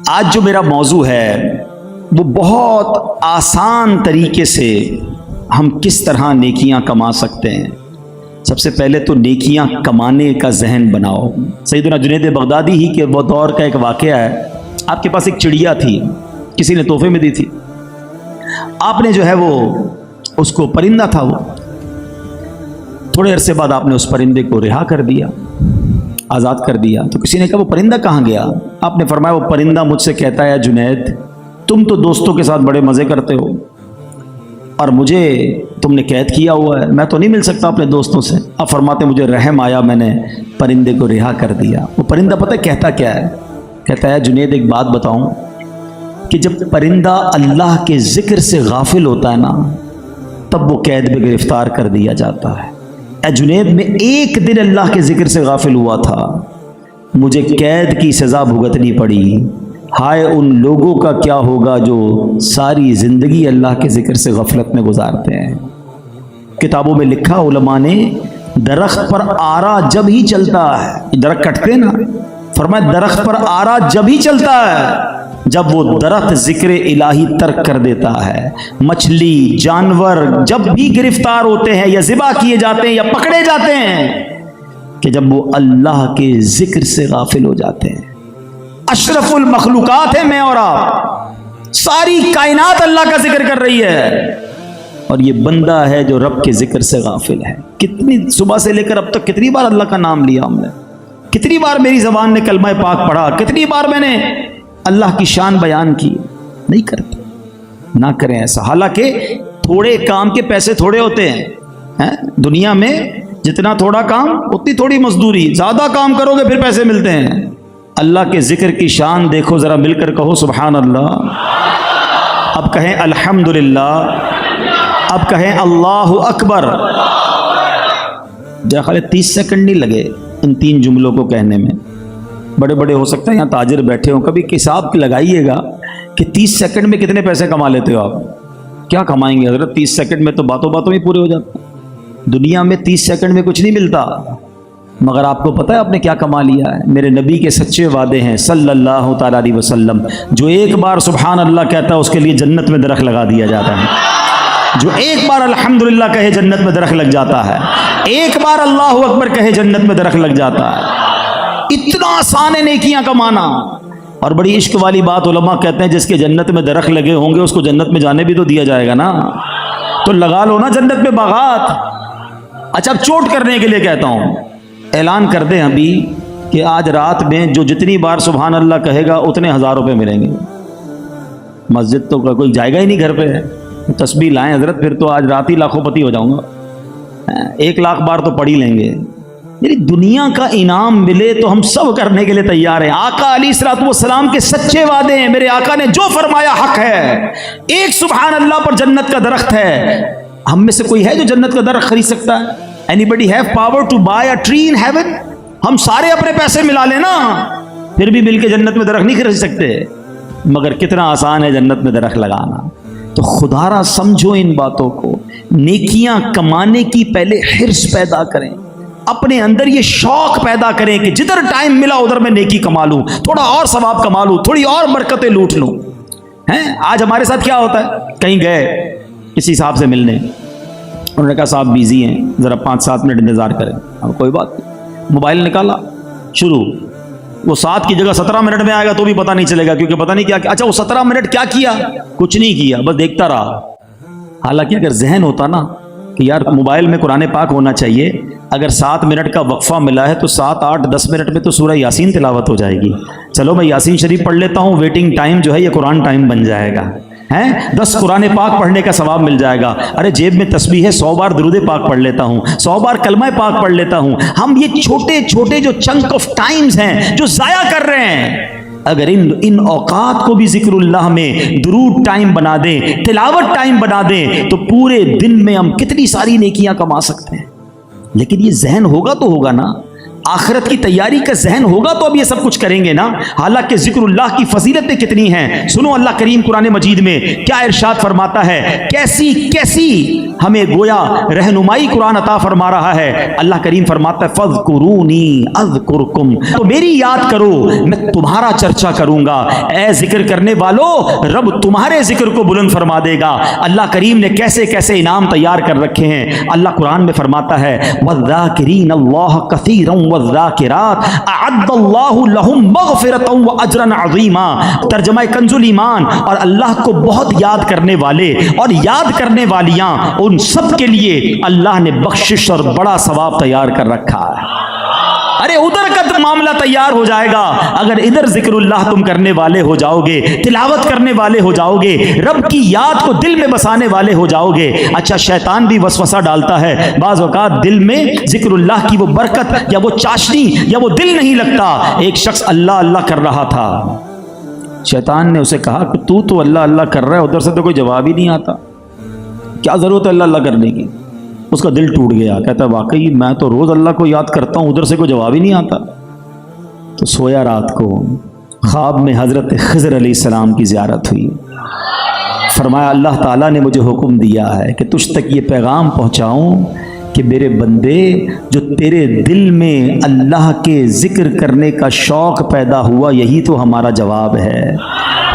آج جو میرا موضوع ہے وہ بہت آسان طریقے سے ہم کس طرح نیکیاں کما سکتے ہیں۔ سب سے پہلے تو نیکیاں کمانے کا ذہن بناؤ۔ سیدنا جنید بغدادی ہی کے وہ دور کا ایک واقعہ ہے۔ آپ کے پاس ایک چڑیا تھی، کسی نے تحفے میں دی تھی، آپ نے جو ہے وہ اس کو، پرندہ تھا وہ، تھوڑے عرصے بعد آپ نے اس پرندے کو رہا کر دیا، آزاد کر دیا۔ تو کسی نے کہا وہ پرندہ کہاں گیا؟ آپ نے فرمایا وہ پرندہ مجھ سے کہتا ہے جنید تم تو دوستوں کے ساتھ بڑے مزے کرتے ہو اور مجھے تم نے قید کیا ہوا ہے، میں تو نہیں مل سکتا اپنے دوستوں سے۔ آپ فرماتے مجھے رحم آیا، میں نے پرندے کو رہا کر دیا۔ وہ پرندہ پتہ کہتا کیا ہے؟ کہتا ہے جنید ایک بات بتاؤں کہ جب پرندہ اللہ کے ذکر سے غافل ہوتا ہے نا، تب وہ قید میں گرفتار کر دیا جاتا ہے۔ اے جنید میں ایک دن اللہ کے ذکر سے غافل ہوا تھا، مجھے قید کی سزا بھگتنی پڑی۔ ہائے ان لوگوں کا کیا ہوگا جو ساری زندگی اللہ کے ذکر سے غفلت میں گزارتے ہیں۔ کتابوں میں لکھا علماء نے، درخت پر آرا جب ہی چلتا ہے، درخت کٹتے نا، فرمایا درخت پر آرا جب ہی چلتا ہے جب وہ درخت ذکر الہی ترک کر دیتا ہے۔ مچھلی، جانور جب بھی گرفتار ہوتے ہیں یا ذبح کیے جاتے ہیں یا پکڑے جاتے ہیں کہ جب وہ اللہ کے ذکر سے غافل ہو جاتے ہیں۔ اشرف المخلوقات ہیں میں اور آپ، ساری کائنات اللہ کا ذکر کر رہی ہے اور یہ بندہ ہے جو رب کے ذکر سے غافل ہے۔ کتنی صبح سے لے کر اب تک کتنی بار اللہ کا نام لیا ہم نے، کتنی بار میری زبان نے کلمہ پاک پڑھا، کتنی بار میں نے اللہ کی شان بیان کی۔ نہیں کرتے، نہ کریں ایسا۔ حالانکہ تھوڑے کام کے پیسے تھوڑے ہوتے ہیں دنیا میں، جتنا تھوڑا کام اتنی تھوڑی مزدوری، زیادہ کام کرو گے پھر پیسے ملتے ہیں۔ اللہ کے ذکر کی شان دیکھو ذرا، مل کر کہو سبحان اللہ، اب کہیں الحمدللہ، اب کہیں اللہ اکبر۔ میرا خیال ہے 30 سیکنڈ نہیں لگے ان 3 جملوں کو کہنے میں۔ بڑے بڑے ہو سکتا ہے یہاں تاجر بیٹھے ہوں، کبھی حساب لگائیے گا کہ 30 سیکنڈ میں کتنے پیسے کما لیتے ہو آپ۔ کیا کمائیں گے حضرت 30 سیکنڈ میں؟ تو باتوں باتوں میں پورے ہو جاتے ہیں۔ دنیا میں 30 سیکنڈ میں کچھ نہیں ملتا، مگر آپ کو پتہ ہے آپ نے کیا کما لیا ہے؟ میرے نبی کے سچے وعدے ہیں صلی اللہ تعالیٰ علیہ وسلم، جو ایک بار سبحان اللہ کہتا ہے اس کے لیے جنت میں درخت لگا دیا جاتا ہے، جو ایک بار الحمدللہ کہے جنت میں درخت لگ جاتا ہے، ایک بار اللہ اکبر کہے جنت میں درخت لگ جاتا ہے۔ اتنا آسان ہے نیکیاں کمانا۔ اور بڑی عشق والی بات، علماء کہتے ہیں جس کے جنت میں درخت لگے ہوں گے اس کو جنت میں جانے بھی تو دیا جائے گا نا، تو لگا لو نا جنت میں باغات۔ اچھا اب چوٹ کرنے کے لیے کہتا ہوں، اعلان کر دیں ابھی کہ آج رات میں جو جتنی بار سبحان اللہ کہے گا اتنے 1000 روپے ملیں گے۔ مسجد تو کوئی جائے گا ہی نہیں گھر پہ، تسبیح لائیں حضرت، پھر تو آج رات ہی لاکھوں پتی ہو جاؤں گا۔ 1 لاکھ بار تو پڑھ ہی لیں گے۔ یعنی دنیا کا انعام ملے تو ہم سب کرنے کے لیے تیار ہیں۔ آقا علیہ الصلوۃ والسلام کے سچے وعدے ہیں، میرے آقا نے جو فرمایا حق ہے۔ ایک سبحان اللہ پر جنت کا درخت ہے۔ ہم میں سے کوئی ہے جو جنت کا درخت خرید سکتا ہے؟ Anybody have power to buy a tree in heaven؟ ہم سارے اپنے پیسے ملا لیں نا، پھر بھی مل کے جنت میں درخت نہیں خرید سکتے۔ مگر کتنا آسان ہے جنت میں درخت لگانا۔ تو خدا را سمجھو ان باتوں کو، نیکیاں کمانے کی پہلے حرص پیدا کریں، اپنے اندر یہ شوق پیدا کریں کہ جدھر ٹائم ملا ادھر میں نیکی کما لوں، تھوڑا اور ثواب کما لوں، تھوڑی اور برکتیں لوٹ لوں۔ آج ہمارے ساتھ کیا ہوتا ہے، کہیں گئے کسی صاحب سے ملنے، انہوں نے کہا صاحب بیزی ہیں، ذرا 5-7 منٹ انتظار کریں۔ اب کوئی بات نہیں، موبائل نکالا، شروع، وہ 7 کی جگہ 17 منٹ میں آئے گا تو بھی پتہ نہیں چلے گا، کیونکہ پتہ نہیں کیا کیا۔ اچھا وہ 17 منٹ کیا کیا؟ کچھ نہیں کیا، بس دیکھتا رہا۔ حالانکہ اگر ذہن ہوتا نا کہ یار موبائل میں قرآن پاک ہونا چاہیے، اگر 7 منٹ کا وقفہ ملا ہے تو 7, 8, 10 منٹ میں تو سورہ یاسین تلاوت ہو جائے گی۔ چلو میں یاسین شریف پڑھ لیتا ہوں، ویٹنگ ٹائم جو ہے یہ قرآن ٹائم بن جائے گا، 10 قرآن پاک پڑھنے کا ثواب مل جائے گا۔ ارے جیب میں تسبیح ہے، 100 بار درود پاک پڑھ لیتا ہوں، 100 بار کلمہ پاک پڑھ لیتا ہوں۔ ہم یہ چھوٹے چھوٹے جو چنک آف ٹائمز ہیں جو ضائع کر رہے ہیں، اگر ان اوقات کو بھی ذکر اللہ میں درود ٹائم بنا دیں، تلاوت ٹائم بنا دیں، تو پورے دن میں ہم کتنی ساری نیکیاں کما سکتے ہیں۔ لیکن یہ ذہن ہوگا تو ہوگا نا۔ آخرت کی تیاری کا ذہن ہوگا تو اب یہ سب کچھ کریں گے نا. حالانکہ ذکر اللہ کی فضیلتیں کتنی ہیں. سنو اللہ کریم قرآن مجید میں کیا ارشاد فرماتا ہے, کیسی کیسی ہمیں گویا رہنمائی قرآن عطا فرما رہا ہے. اللہ کریم فرماتا ہے فَاذْكُرُونِي أَذْكُرْكُمْ, تو میری یاد کرو میں تمہارا چرچا کروں گا. اے ذکر کرنے والو, رب تمہارے ذکر کو بلند فرما دے گا. اللہ کریم نے کیسے کیسے انعام تیار کر رکھے ہیں. اللہ قرآن میں فرماتا ہے وَالذَّاكِرِينَ اللَّهَ كَثِيرًا وَالذَّاكِرَاتِ أَعَدَّ اللَّهُ لَهُمْ مَغْفِرَةً وَأَجْرًا عَظِيمًا. ترجمہ کنز الایمان, اور اللہ کو بہت یاد کرنے والے اور یاد کرنے والیاں, ان سب کے لیے اللہ نے بخشش اور بڑا ثواب تیار کر رکھا ہے. ارے ادھر کا تو معاملہ تیار ہو جائے گا اگر ادھر ذکر اللہ تم کرنے والے ہو جاؤ گے, تلاوت کرنے والے ہو جاؤ گے, رب کی یاد کو دل میں بسانے والے ہو جاؤ گے. اچھا شیطان بھی وسوسہ ڈالتا ہے بعض اوقات دل میں ذکر اللہ کی وہ برکت یا وہ چاشنی یا وہ دل نہیں لگتا. ایک شخص اللہ اللہ کر رہا تھا, شیطان نے اسے کہا کہ تو اللہ اللہ کر رہا ہے, ادھر سے تو کوئی جواب ہی نہیں آتا, کیا ضرورت ہے اللہ اللہ کرنے کی. اس کا دل ٹوٹ گیا, کہتا ہے واقعی میں تو روز اللہ کو یاد کرتا ہوں, ادھر سے کوئی جواب ہی نہیں آتا. تو سویا رات کو, خواب میں حضرت خضر علیہ السلام کی زیارت ہوئی. فرمایا اللہ تعالیٰ نے مجھے حکم دیا ہے کہ تجھ تک یہ پیغام پہنچاؤں کہ میرے بندے, جو تیرے دل میں اللہ کے ذکر کرنے کا شوق پیدا ہوا یہی تو ہمارا جواب ہے.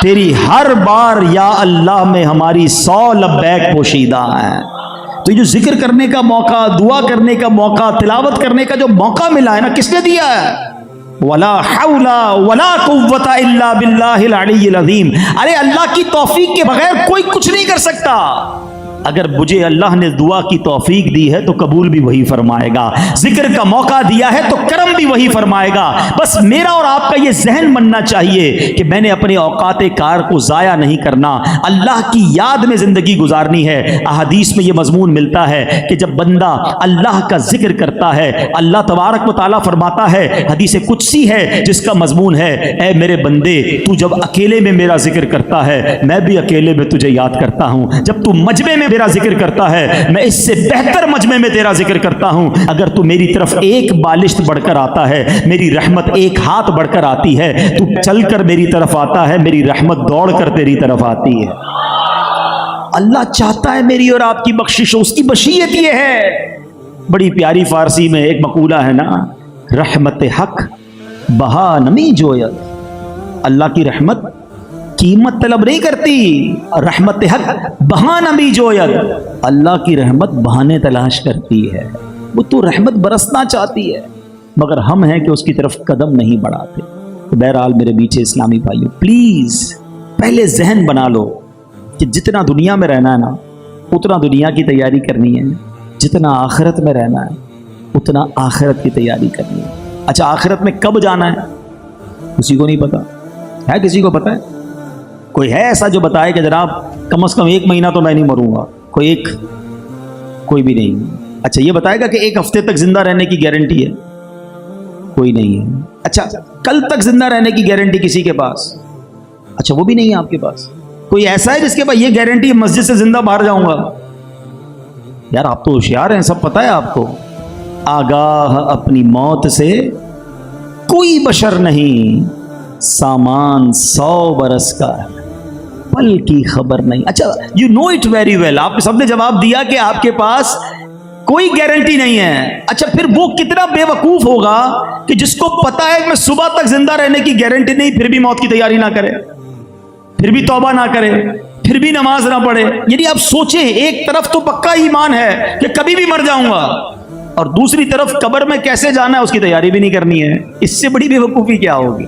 تیری ہر بار یا اللہ میں ہماری 100 لبیک پوشیدہ ہیں. تو یہ جو ذکر کرنے کا موقع, دعا کرنے کا موقع, تلاوت کرنے کا جو موقع ملا ہے نا, کس نے دیا ہے؟ ولا حول ولا قوت الا باللہ العلی العظیم. ارے اللہ کی توفیق کے بغیر کوئی کچھ نہیں کر سکتا. اگر مجھے اللہ نے دعا کی توفیق دی ہے تو قبول بھی وہی فرمائے گا, ذکر کا موقع دیا ہے تو کرم بھی وہی فرمائے گا. بس میرا اور آپ کا یہ ذہن بننا چاہیے کہ میں نے اپنے اوقات کار کو ضائع نہیں کرنا, اللہ کی یاد میں زندگی گزارنی ہے. احادیث میں یہ مضمون ملتا ہے کہ جب بندہ اللہ کا ذکر کرتا ہے, اللہ تبارک و تعالیٰ فرماتا ہے, حدیث قدسی ہے جس کا مضمون ہے, اے میرے بندے تو جب اکیلے میں میرا ذکر کرتا ہے میں بھی اکیلے میں تجھے یاد کرتا ہوں. جب تو مجمع میں میرا ذکر کرتا ہے میں اس سے بہتر مجمع میں تیرا ذکر کرتا ہوں. اگر تو میری طرف ایک بالشت بڑھ کر آتا ہے, میری رحمت ایک ہاتھ بڑھ کر آتی ہے. تو چل کر میری طرف آتا ہے, میری رحمت دوڑ کر تیری طرف آتی ہے. اللہ چاہتا ہے میری اور آپ کی بخشش, اس کی مشیت یہ ہے. بڑی پیاری فارسی میں ایک مقولہ ہے نا, رحمت حق بہا نمی جویت. اللہ کی رحمت قیمت طلب نہیں کرتی, رحمت حق بہانہ بھی جویت. اللہ کی رحمت بہانے تلاش کرتی ہے. وہ تو رحمت برسنا چاہتی ہے مگر ہم ہیں کہ اس کی طرف قدم نہیں بڑھاتے. بہرحال میرے بیچے اسلامی بھائیو, پلیز پہلے ذہن بنا لو کہ جتنا دنیا میں رہنا ہے نا اتنا دنیا کی تیاری کرنی ہے, جتنا آخرت میں رہنا ہے اتنا آخرت کی تیاری کرنی ہے. اچھا آخرت میں کب جانا ہے کسی کو نہیں پتا ہے؟ کسی کو پتا ہے؟ کوئی ہے ایسا جو بتائے کہ جناب کم از کم 1 مہینہ تو میں نہیں مروں گا؟ کوئی بھی نہیں. اچھا یہ بتائے گا کہ 1 ہفتے تک زندہ رہنے کی گارنٹی ہے؟ کوئی نہیں ہے. اچھا کل تک زندہ رہنے کی گارنٹی کسی کے پاس؟ اچھا وہ بھی نہیں ہے آپ کے پاس. کوئی ایسا ہے جس کے پاس یہ گارنٹی مسجد سے زندہ باہر جاؤں گا؟ یار آپ تو ہوشیار ہیں, سب پتہ ہے آپ کو. آگاہ اپنی موت سے کوئی بشر نہیں, سامان 100 برس کا پل کی خبر نہیں. اچھا you know it very well, آپ سب نے جواب دیا کہ آپ کے پاس کوئی گارنٹی نہیں ہے. اچھا پھر وہ کتنا بے وقوف ہوگا کہ جس کو پتا ہے کہ میں صبح تک زندہ رہنے کی گارنٹی نہیں, پھر بھی موت کی تیاری نہ کرے, پھر بھی توبہ نہ کرے, پھر بھی نماز نہ پڑھے. یعنی آپ سوچیں, ایک طرف تو پکا ایمان ہے کہ کبھی بھی مر جاؤں گا, اور دوسری طرف قبر میں کیسے جانا ہے اس کی تیاری بھی نہیں کرنی ہے. اس سے بڑی بے وقوفی کیا ہوگی؟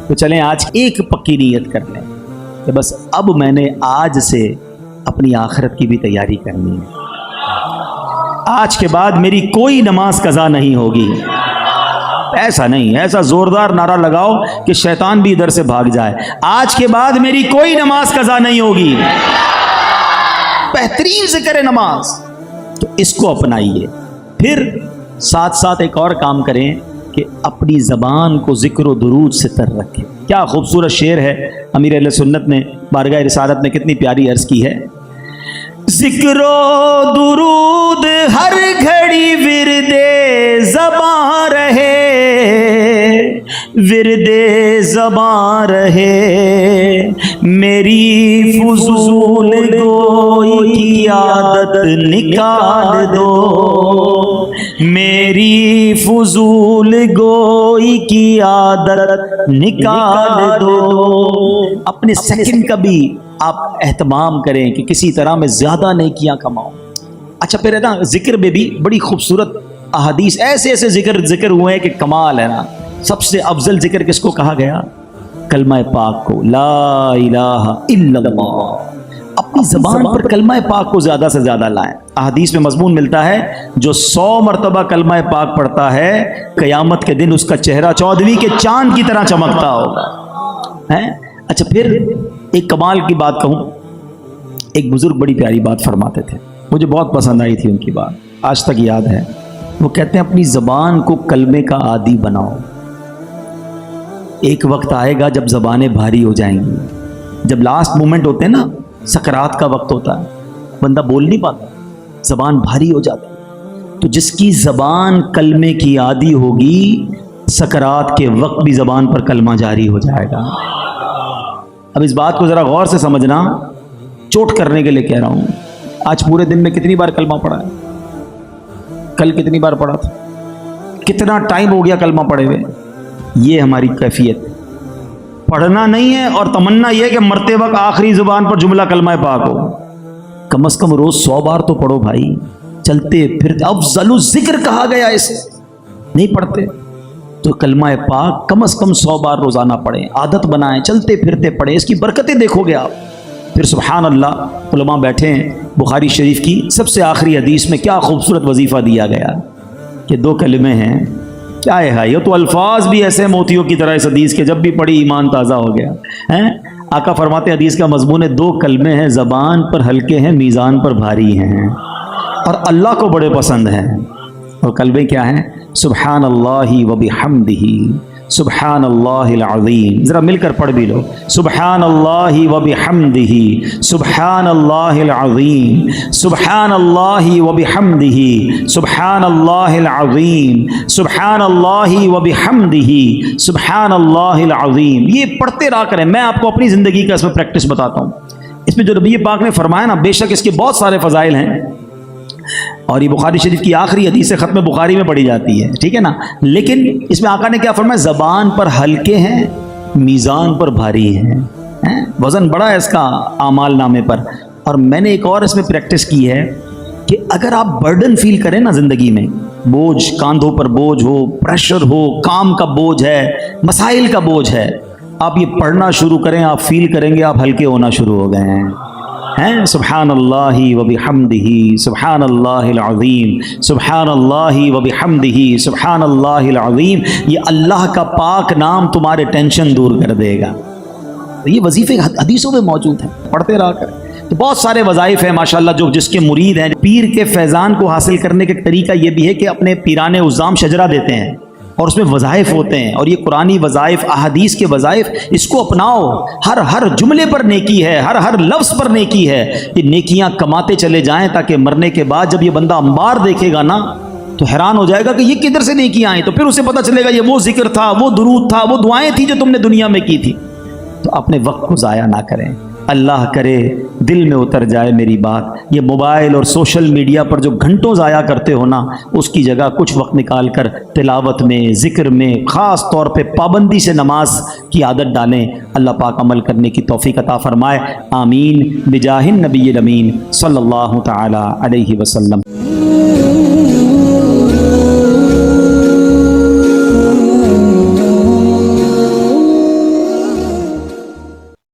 تو چلیں آج ایک پکی نیت کر لیں کہ بس اب میں نے آج سے اپنی آخرت کی بھی تیاری کرنی ہے. آج کے بعد میری کوئی نماز قضا نہیں ہوگی. ایسا نہیں, ایسا زوردار نعرہ لگاؤ کہ شیطان بھی ادھر سے بھاگ جائے. آج کے بعد میری کوئی نماز قضا نہیں ہوگی. بہترین سے کرے نماز. تو اس کو اپنائیے. پھر ساتھ ساتھ ایک اور کام کریں کہ اپنی زبان کو ذکر و درود سے تر رکھیں. کیا خوبصورت شعر ہے امیر اہل سنت نے بارگاہ رسالت میں کتنی پیاری عرض کی ہے. ذکر و درود ہر گھڑی ورد زباں رہے, ورد زباں رہے میری فضول گوئی کی عادت نکال دو، میری فضول گوئی کی عادت نکال دو۔ اپنے سیکنڈ کا بھی آپ اہتمام کریں کہ کسی طرح میں زیادہ نیکیاں کماؤں۔ اچھا پھر ہے نا ذکر میں بھی بڑی خوبصورت احادیث ایسے ایسے ذکر ہوئے ہیں کہ کمال ہے نا۔ سب سے افضل ذکر کس کو کہا گیا؟ کلمہ پاک کو، لا الہ الا اللہ۔ اپنی زبان پر کلمہ پاک کو زیادہ سے زیادہ لائیں۔ احادیث میں مضمون ملتا ہے جو 100 مرتبہ کلمہ پاک پڑھتا ہے قیامت کے دن اس کا چہرہ 14ویں کے چاند کی طرح چمکتا ہوگا۔ اچھا پھر ایک کمال کی بات کہوں، ایک بزرگ بڑی پیاری بات فرماتے تھے، مجھے بہت پسند آئی تھی ان کی بات، آج تک یاد ہے۔ وہ کہتے ہیں اپنی زبان کو کلمے کا عادی بناؤ، ایک وقت آئے گا جب زبانیں بھاری ہو جائیں گی، جب لاسٹ مومنٹ ہوتے ہیں نا، سکرات کا وقت ہوتا ہے، بندہ بول نہیں پاتا، زبان بھاری ہو جاتی ہے، تو جس کی زبان کلمے کی عادی ہوگی سکرات کے وقت بھی زبان پر کلمہ جاری ہو جائے گا۔ اب اس بات کو ذرا غور سے سمجھنا، چوٹ کرنے کے لیے کہہ رہا ہوں۔ آج پورے دن میں کتنی بار کلمہ پڑھا ہے؟ کل کتنی بار پڑھا تھا؟ کتنا ٹائم ہو گیا کلمہ پڑھے ہوئے؟ یہ ہماری کیفیت، پڑھنا نہیں ہے اور تمنا یہ ہے کہ مرتے وقت آخری زبان پر جملہ کلمہ پاک ہو۔ کم از کم روز 100 بار تو پڑھو بھائی، چلتے پھرتے، افضل الذکر کہا گیا اسے، نہیں پڑھتے تو کلمہ پاک کم از کم 100 بار روزانہ پڑھیں، عادت بنائیں، چلتے پھرتے پڑھیں، اس کی برکتیں دیکھو گے آپ۔ پھر سبحان اللہ، علماء بیٹھے ہیں، بخاری شریف کی سب سے آخری حدیث میں کیا خوبصورت وظیفہ دیا گیا کہ 2 کلمے ہیں، کیا ہے یہ تو الفاظ بھی ایسے موتیوں کی طرح اس حدیث کے، جب بھی پڑھی ایمان تازہ ہو گیا ہیں۔ آقا فرماتے حدیث کا مضمون ہے 2 کلمے ہیں، زبان پر ہلکے ہیں، میزان پر بھاری ہیں، اور اللہ کو بڑے پسند ہیں۔ اور کلمے کیا ہیں؟ سبحان اللہ و بحمدہ، سبحان اللہ العظیم، ذرا مل کر پڑھ بھی لو، سبحان اللہ و بحمدہ، سبحان اللہ العظیم، سبحان اللہ و بحمدہ، سبحان اللہ العظیم، سبحان اللہ و بحمدہ، سبحان اللہ العظیم۔ یہ پڑھتے رہا کریں۔ میں آپ کو اپنی زندگی کا اس میں پریکٹس بتاتا ہوں۔ اس میں جو نبی پاک نے فرمایا نا، بے شک اس کے بہت سارے فضائل ہیں، اور یہ بخاری شریف کی آخری حدیث سے ختم بخاری میں پڑھی جاتی ہے، ٹھیک ہے نا، لیکن اس میں آقا نے کیا فرمایا؟ زبان پر ہلکے ہیں، میزان پر بھاری ہیں، وزن بڑا ہے اس کا اعمال نامے پر۔ اور میں نے ایک اور اس میں پریکٹس کی ہے کہ اگر آپ برڈن فیل کریں نا زندگی میں، بوجھ، کاندھوں پر بوجھ ہو، پریشر ہو، کام کا بوجھ ہے، مسائل کا بوجھ ہے، آپ یہ پڑھنا شروع کریں، آپ فیل کریں گے آپ ہلکے ہونا شروع ہو گئے ہیں۔ سبحان اللہ و بحمدہ، سبحان اللہ العظیم، سبحان اللہ و بحمدہ، سبحان اللہ العظیم۔ یہ اللہ کا پاک نام تمہارے ٹینشن دور کر دے گا۔ یہ وظیفے حدیثوں میں موجود ہیں، پڑھتے رہا کریں۔ تو بہت سارے وظائف ہیں ماشاءاللہ جو جس کے مرید ہیں۔ پیر کے فیضان کو حاصل کرنے کا طریقہ یہ بھی ہے کہ اپنے پیران عظام شجرہ دیتے ہیں، اور اس میں وظائف ہوتے ہیں، اور یہ قرآنی وظائف، احادیث کے وظائف، اس کو اپناؤ۔ ہر جملے پر نیکی ہے، ہر لفظ پر نیکی ہے۔ یہ نیکیاں کماتے چلے جائیں تاکہ مرنے کے بعد جب یہ بندہ انبار دیکھے گا نا تو حیران ہو جائے گا کہ یہ کدھر سے نیکیاں آئیں، تو پھر اسے پتہ چلے گا یہ وہ ذکر تھا، وہ درود تھا، وہ دعائیں تھیں جو تم نے دنیا میں کی تھی۔ تو اپنے وقت کو ضائع نہ کریں۔ اللہ کرے دل میں اتر جائے میری بات، یہ موبائل اور سوشل میڈیا پر جو گھنٹوں ضائع کرتے ہو نا، اس کی جگہ کچھ وقت نکال کر تلاوت میں، ذکر میں، خاص طور پہ پابندی سے نماز کی عادت ڈالیں۔ اللہ پاک عمل کرنے کی توفیق عطا فرمائے، آمین، بجاہ النبی الامین صلی اللہ تعالی علیہ وسلم۔